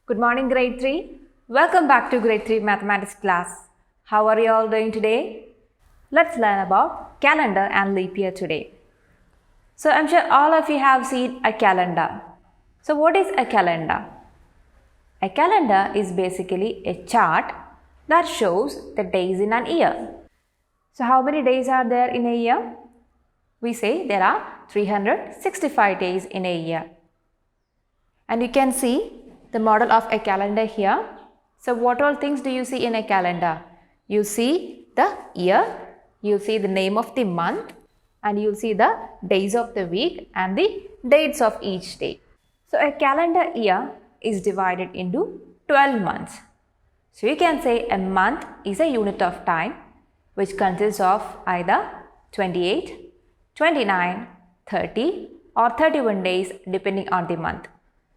Good morning, grade 3. Welcome back to grade 3 mathematics class. How are you all doing today? Let's learn about calendar and leap year today. So I'm sure all of you have seen a calendar. So what is a calendar? A calendar is basically a chart that shows the days in an year. So how many days are there in a year? We say there are 365 days in a year. And you can see the model of a calendar here. So what all things do you see in a calendar? You see the year, you see the name of the month, and you'll see the days of the week and the dates of each day. So a calendar year is divided into 12 months. So you can say a month is a unit of time which consists of either 28, 29, 30 or 31 days depending on the month.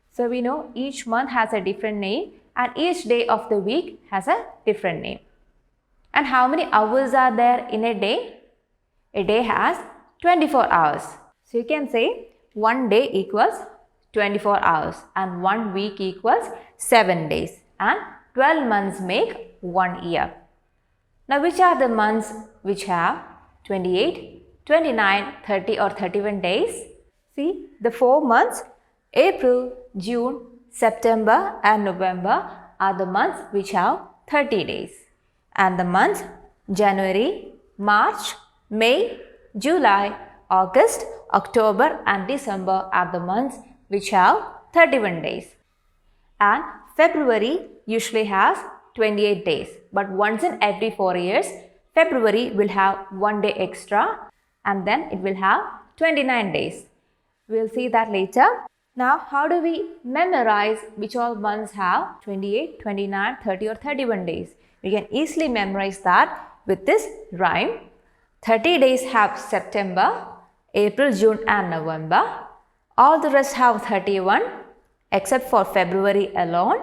So we know each month has a different name and each day of the week has a different name. And how many hours are there in a day? A day has 24 hours. So you can say one day equals 24 hours and 1 week equals 7 days and 12 months make 1 year. Now which are the months which have 28, 29, 30 or 31 days? See, the 4 months April, June, September and November are the months which have 30 days. And the months January, March, May, July, August, October and December are the months which have 31 days. And February usually has 28 days. But once in every 4 years, February will have 1 day extra and then it will have 29 days. We'll see that later. Now, how do we memorize which all months have 28, 29, 30 or 31 days? We can easily memorize that with this rhyme. 30 days have September, April, June and November. All the rest have 31 except for February alone,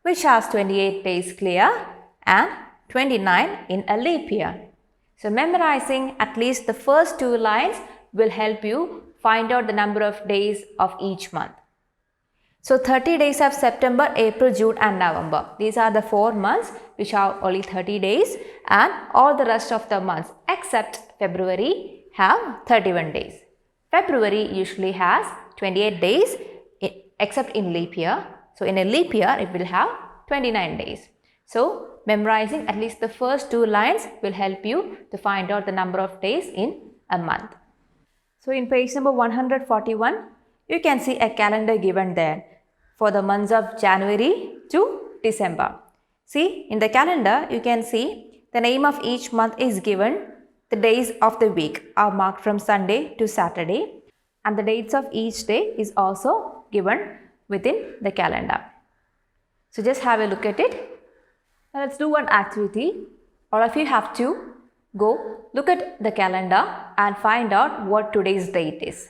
which has 28 days clear and 29 in a leap year. So, memorizing at least the first 2 lines will help you find out the number of days of each month. So 30 days of September, April, June and November. These are the 4 months which have only 30 days and all the rest of the months except February have 31 days. February usually has 28 days except in leap year. So in a leap year it will have 29 days. So memorizing at least the first 2 lines will help you to find out the number of days in a month. So in page number 141, you can see a calendar given there for the months of January to December. See, in the calendar, you can see the name of each month is given. The days of the week are marked from Sunday to Saturday and the dates of each day is also given within the calendar. So just have a look at it. Now let's do one activity. All of you have to go look at the calendar and find out what today's date is.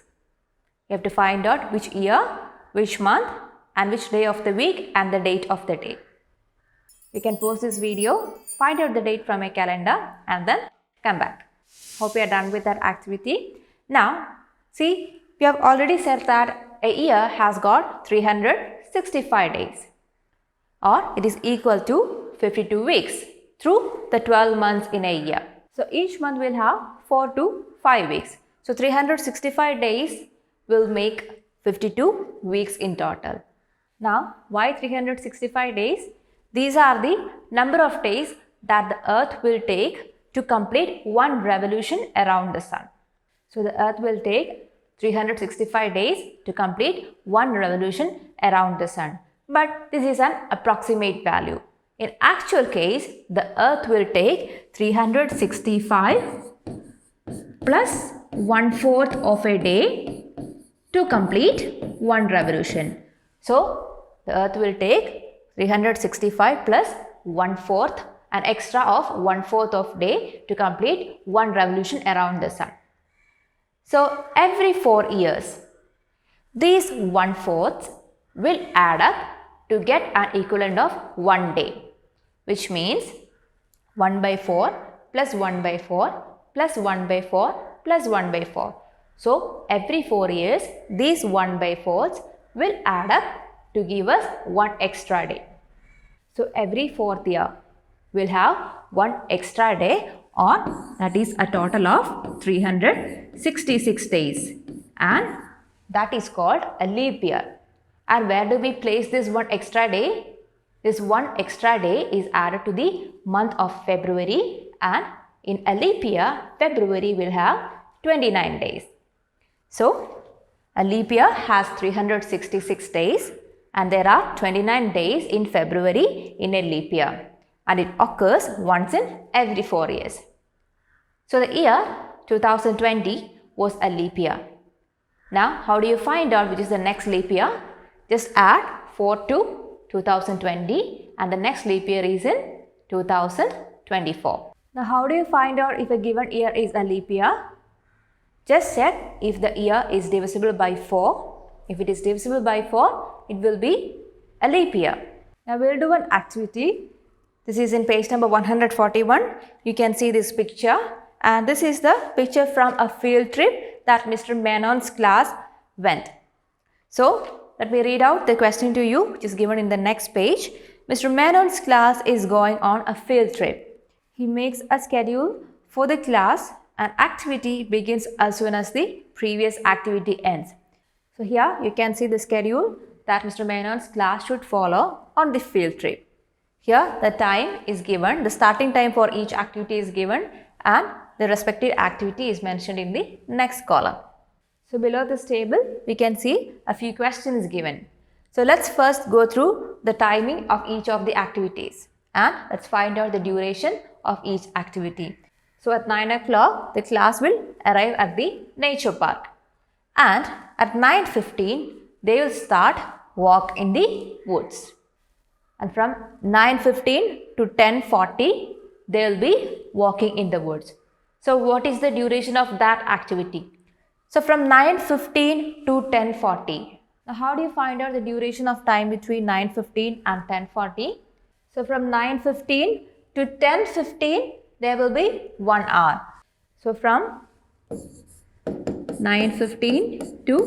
You have to find out which year, which month and which day of the week and the date of the day. You can pause this video, find out the date from a calendar and then come back. Hope you are done with that activity. Now, see, we have already said that a year has got 365 days or it is equal to 52 weeks through the 12 months in a year. So each month will have 4 to 5 weeks. So 365 days will make 52 weeks in total. Now, why 365 days? These are the number of days that the earth will take to complete one revolution around the sun. So the earth will take 365 days to complete one revolution around the sun. But this is an approximate value. In actual case, the earth will take 365 plus 1/4 of a day to complete one revolution. So, the earth will take 365 plus 1/4, an extra of 1/4 of day to complete one revolution around the sun. So, every 4 years, these 1/4 will add up to get an equivalent of 1 day, which means 1/4 plus 1/4 plus 1/4 plus 1/4. So, every 4 years, these 1/4s will add up to give us one extra day. So every fourth year we'll have one extra day, or that is a total of 366 days, and that is called a leap year. And where do we place this one extra day? This one extra day is added to the month of February, and in a leap year, February will have 29 days. So, a leap year has 366 days, and there are 29 days in February in a leap year, and it occurs once in every 4 years. So, the year 2020 was a leap year. Now, how do you find out which is the next leap year? Just add 4 to 2020, and the next leap year is in 2024. Now, how do you find out if a given year is a leap year? Just check if the year is divisible by 4. If it is divisible by 4, it will be a leap year. Now, we will do an activity. This is in page number 141. You can see this picture, and this is the picture from a field trip that Mr. Menon's class went. So, let me read out the question to you, which is given in the next page. Mr. Menon's class is going on a field trip. He makes a schedule for the class, and activity begins as soon as the previous activity ends. So here you can see the schedule that Mr. Menon's class should follow on the field trip. Here the time is given, the starting time for each activity is given, and the respective activity is mentioned in the next column. So below this table, we can see a few questions given. So let's first go through the timing of each of the activities, and let's find out the duration of each activity. So at 9 o'clock, the class will arrive at the nature park, and at 9:15, they will start walk in the woods. And from 9:15 to 10:40, they will be walking in the woods. So what is the duration of that activity? So from 9:15 to 10:40. Now how do you find out the duration of time between 9:15 and 10:40? So from 9:15 to 10:15, there will be 1 hour. So from 9:15 to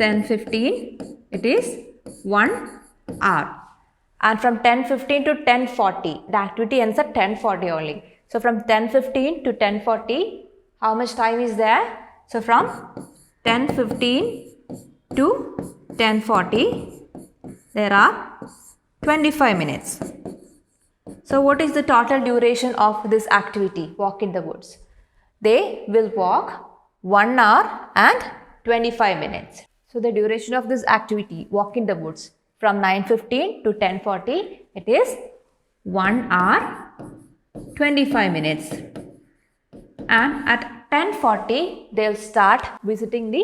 10:15, it is 1 hour. And from 10:15 to 10:40, the activity ends at 10:40 only. So from 10:15 to 10:40, how much time is there? So from 10:15 to 10:40, there are 25 minutes. So what is the total duration of this activity, walk in the woods? They will walk 1 hour and 25 minutes. So the duration of this activity, walk in the woods, from 9:15 to 10:40, it is 1 hour 25 minutes. And at 10:40, they will start visiting the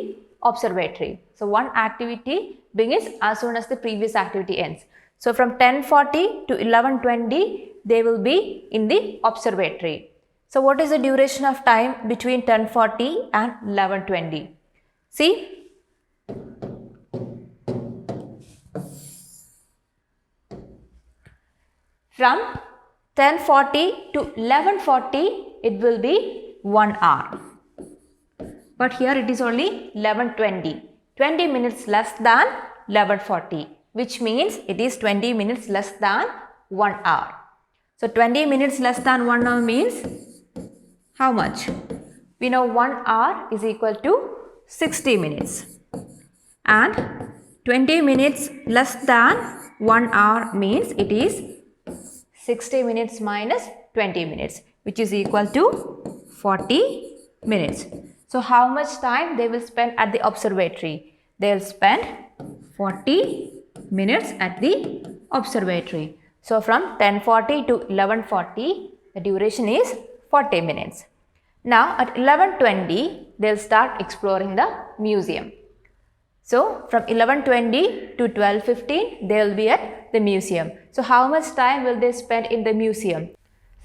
observatory. So one activity begins as soon as the previous activity ends. So from 10:40 to 11:20, they will be in the observatory. So what is the duration of time between 10:40 and 11:20? See, from 10:40 to 11:40, it will be 1 hour. But here it is only 11:20, 20 minutes less than 11:40, which means it is 20 minutes less than 1 hour. So 20 minutes less than 1 hour means how much? We know 1 hour is equal to 60 minutes. And 20 minutes less than 1 hour means it is 60 minutes minus 20 minutes, which is equal to 40 minutes. So how much time they will spend at the observatory? They will spend 40 minutes at the observatory. So from 10:40 to 11:40, the duration is 40 minutes. Now at 11:20, they will start exploring the museum. So from 11:20 to 12:15, they will be at the museum. So how much time will they spend in the museum?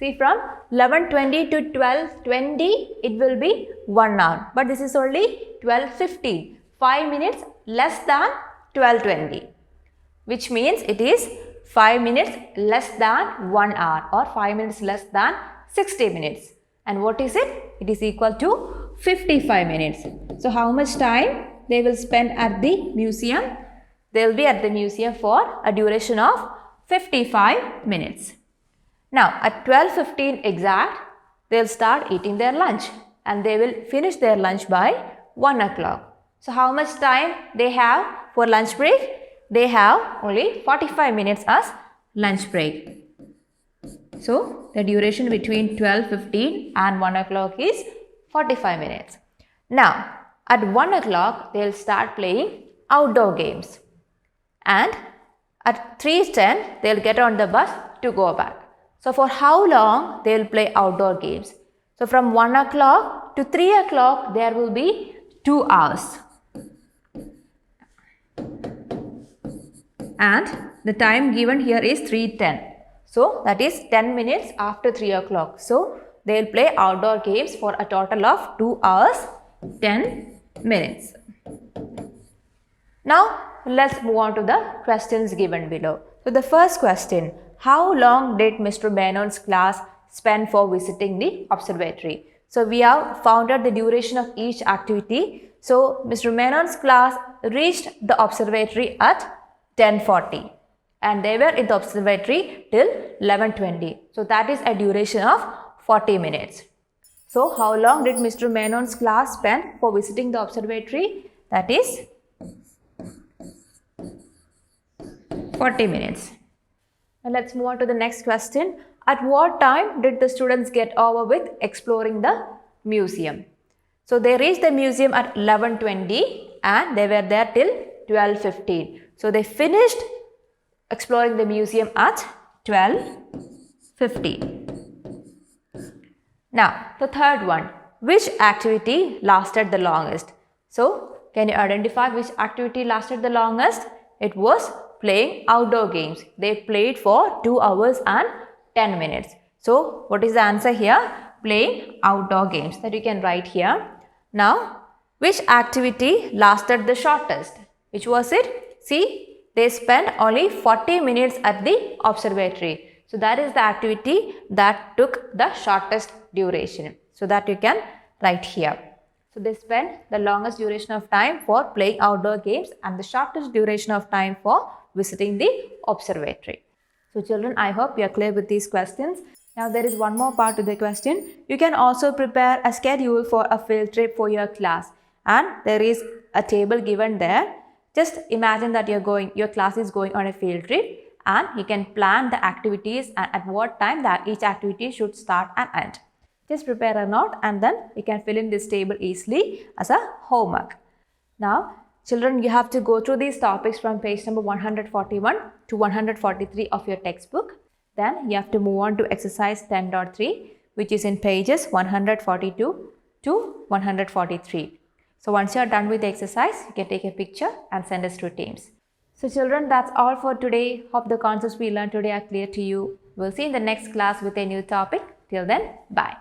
See, from 11:20 to 12:20, it will be 1 hour. But this is only 12:15, 5 minutes less than 12:20, which means it is 5 minutes less than 1 hour, or 5 minutes less than 60 minutes. And what is it? It is equal to 55 minutes. So how much time they will spend at the museum? they will be at the museum for a duration of 55 minutes. Now at 12:15 exact, they will start eating their lunch and they will finish their lunch by 1 o'clock. So how much time they have for lunch break? They have only 45 minutes as lunch break. So the duration between 12:15 and 1 o'clock is 45 minutes. Now at 1 o'clock they will start playing outdoor games, and at 3:10 they will get on the bus to go back. So for how long they will play outdoor games? So from 1 o'clock to 3 o'clock there will be 2 hours. And the time given here is 3:10. So that is 10 minutes after 3 o'clock. So they will play outdoor games for a total of 2 hours 10 minutes. Now let's move on to the questions given below. So the first question, how long did Mr. Menon's class spend for visiting the observatory? So we have found out the duration of each activity. So Mr. Menon's class reached the observatory at 10:40 and they were in the observatory till 11:20. So that is a duration of 40 minutes. So how long did Mr. Menon's class spend for visiting the observatory? That is 40 minutes. And let's move on to the next question. At what time did the students get over with exploring the museum? So they reached the museum at 11:20 and they were there till 12:15. So they finished exploring the museum at 12:15. Now the third one, which activity lasted the longest? So can you identify which activity lasted the longest? It was playing outdoor games. They played for 2 hours and 10 minutes. So what is the answer here? Playing outdoor games, that you can write here. Now which activity lasted the shortest? Which was it? See, they spent only 40 minutes at the observatory. So that is the activity that took the shortest duration. So that you can write here. So they spent the longest duration of time for playing outdoor games and the shortest duration of time for visiting the observatory. So children, I hope you are clear with these questions. Now there is one more part to the question. You can also prepare a schedule for a field trip for your class, and there is a table given there. Just imagine that your class is going on a field trip, and you can plan the activities and at what time that each activity should start and end. Just prepare a note and then you can fill in this table easily as a homework. Now children, you have to go through these topics from page number 141 to 143 of your textbook. Then you have to move on to exercise 10.3, which is in pages 142 to 143. So once you are done with the exercise, you can take a picture and send us to Teams. So children, that's all for today. Hope the concepts we learned today are clear to you. We'll see you in the next class with a new topic. Till then, bye.